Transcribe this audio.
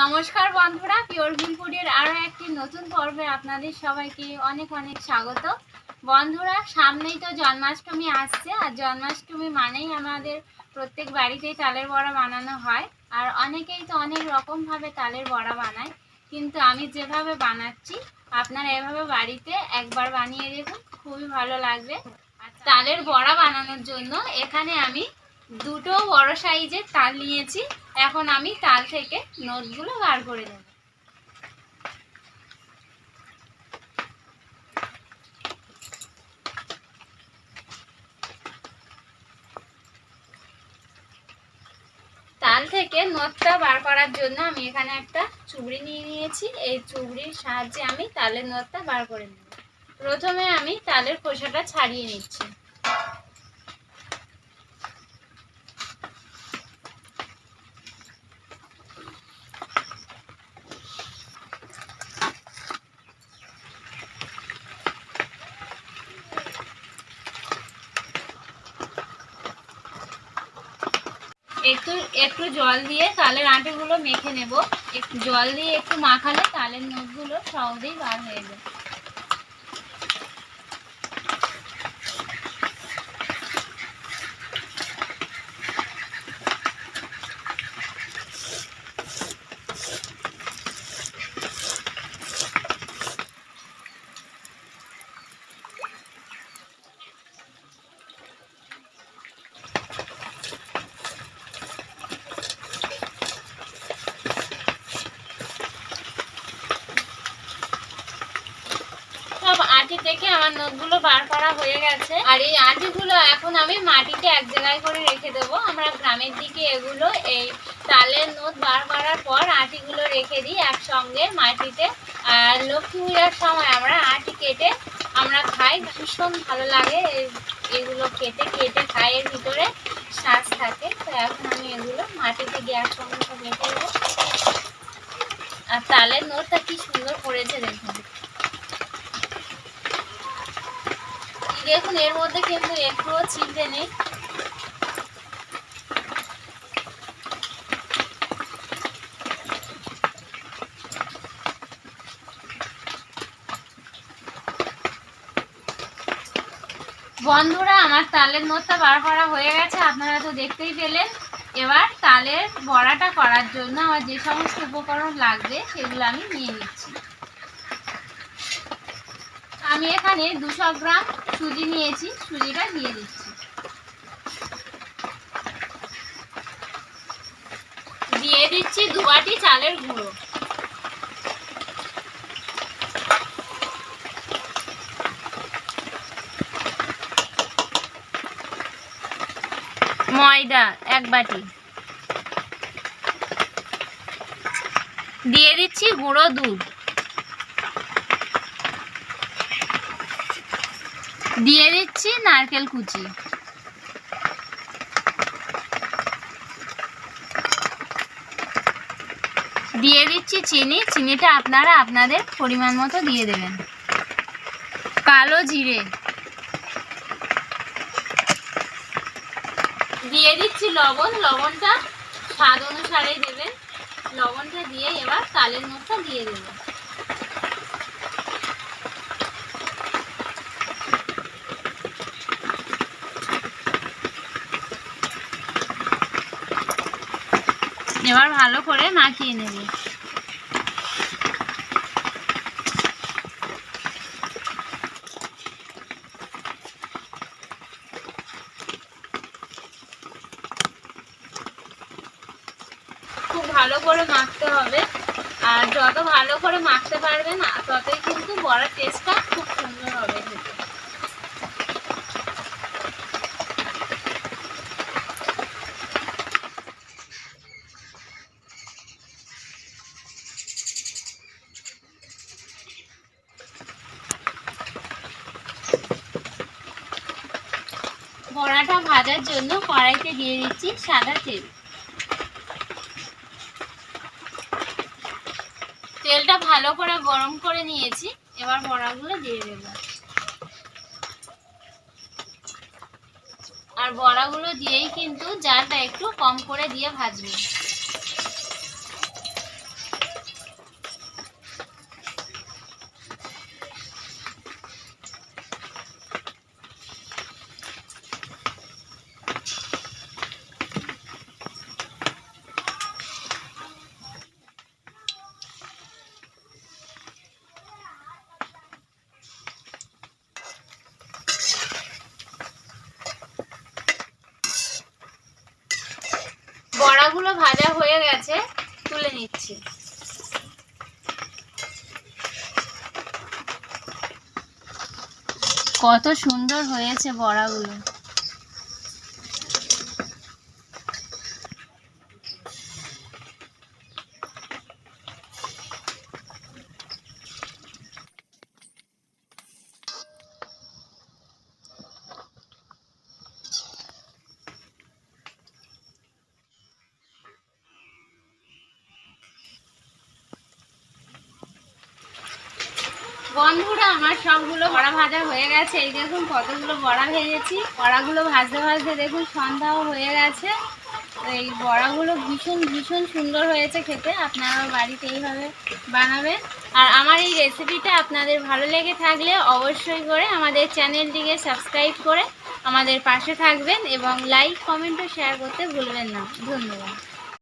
নমস্কার বন্ধুরা, পিওর ভিলফুডের আরও একটি নতুন পর্বে আপনাদের সবাইকে অনেক অনেক স্বাগত। বন্ধুরা, সামনেই তো জন্মাষ্টমী আসছে, আর জন্মাষ্টমী মানেই আমাদের প্রত্যেক বাড়িতেই তালের বড়া বানানো হয়। আর অনেকেই তো অনেক রকমভাবে তালের বড়া বানায়, কিন্তু আমি যেভাবে বানাচ্ছি আপনারা এভাবে বাড়িতে একবার বানিয়ে দেখুন, খুবই ভালো লাগবে। আর তালের বড়া বানানোর জন্য এখানে আমি দুটো বড় সাইজের তাল নিয়েছি। এখন আমি তাল থেকে নোটগুলো বার করে নেব। তাল থেকে নোটটা বার করার জন্য আমি এখানে একটা চুবড়ি নিয়ে নিয়েছি। এই চুবড়ির সাহায্যে আমি তালের নোটটা বার করে নেব। প্রথমে আমি তালের খোসাটা ছাড়িয়ে নিচ্ছি। একটু জল দিয়ে তালের আটিগুলো মেখে নেব। একটু জল দিয়ে একটু মাখালে তালের নোটগুলো সহজেই বার হয়ে যায়। আটি থেকে আমার নোটগুলো বার করা হয়ে গেছে। আর এই আটিগুলো এখন আমি মাটিতে এক জায়গায় করে রেখে দেবো। আমরা গ্রামের দিকে এগুলো এই তালের নোট বার করার পর আটিগুলো রেখে দিই একসঙ্গে মাটিতে। আর লক্ষ্মী পূজার সময় আমরা আটি কেটে আমরা খাই, ভীষণ ভালো লাগে। এগুলো কেটে কেটে খাই, এর ভিতরে শ্বাস থাকে। তো এখন আমি এগুলো মাটিতে গিয়ে একসঙ্গে সব রেখে দেবো। আর তালের নোটটা কি সুন্দর পড়েছে দেখুন। দেখুন, এর মধ্যে কিন্তু একটুও ছিটে নেই। বন্ধুরা, আমার তালের নোটটা বার করা হয়ে গেছে, আপনারা তো দেখতেই পেলেন। এবার তালের বড়াটা করার জন্য আমার যে সমস্ত উপকরণ লাগবে সেগুলো আমি নিয়ে নিচ্ছি। আমি এখানে 200 গ্রাম সুজি নিয়েছি, সুজিটা দিয়ে দিচ্ছি। দিয়ে দিচ্ছি 2 বাটি চালের গুঁড়ো। ময়দা 1 বাটি। দিয়ে দিচ্ছি গুঁড়ো দুধ। দিয়ে দিচ্ছি নারকেল কুচি। দিয়ে দিচ্ছি চিনি। চিনিটা আপনারা আপনাদের পরিমাণ মতো দিয়ে দেবেন। কালো জিরে দিয়ে দিচ্ছি। লবণ, লবণটা স্বাদ অনুসারে দেবেন। লবণটা দিয়ে এবার তালের নোটটা দিয়ে দেবেন। এবার ভালো করে মাখিয়ে নেব। খুব ভালো করে মাখতে হবে। আর যত ভালো করে মাখতে পারবেন ততই কিন্তু বড়ার টেস্টটা খুব সুন্দর হবে খেতে। বড়াটা ভাজার জন্য কড়াইতে দিয়ে দিচ্ছি সাদা তেল। তেলটা ভালো করে গরম করে নিয়েছি। এবার বড়াগুলো দিয়ে দেব। আর বড়াগুলো দিয়েই কিন্তু জালটা একটু কম করে দিয়ে ভাজবে। নিচ্ছি। কত সুন্দর হয়েছে বড়াগুলো। বন্ধুরা, আমার সবগুলো বড়া ভাজা হয়ে গেছে। এই দেখুন কতগুলো বড়া ভেজেছি। বড়াগুলো ভাজতে ভাজতে দেখুন সন্ধ্যাও হয়ে গেছে। এই বড়াগুলো ভীষণ ভীষণ সুন্দর হয়েছে খেতে। আপনারা বাড়িতে এইভাবে বানাবেন। আর আমার এই রেসিপিটা আপনাদের ভালো লেগে থাকলে অবশ্যই করে আমাদের চ্যানেলটিকে সাবস্ক্রাইব করে আমাদের পাশে থাকবেন এবং লাইক, কমেন্ট ও শেয়ার করতে ভুলবেন না। ধন্যবাদ।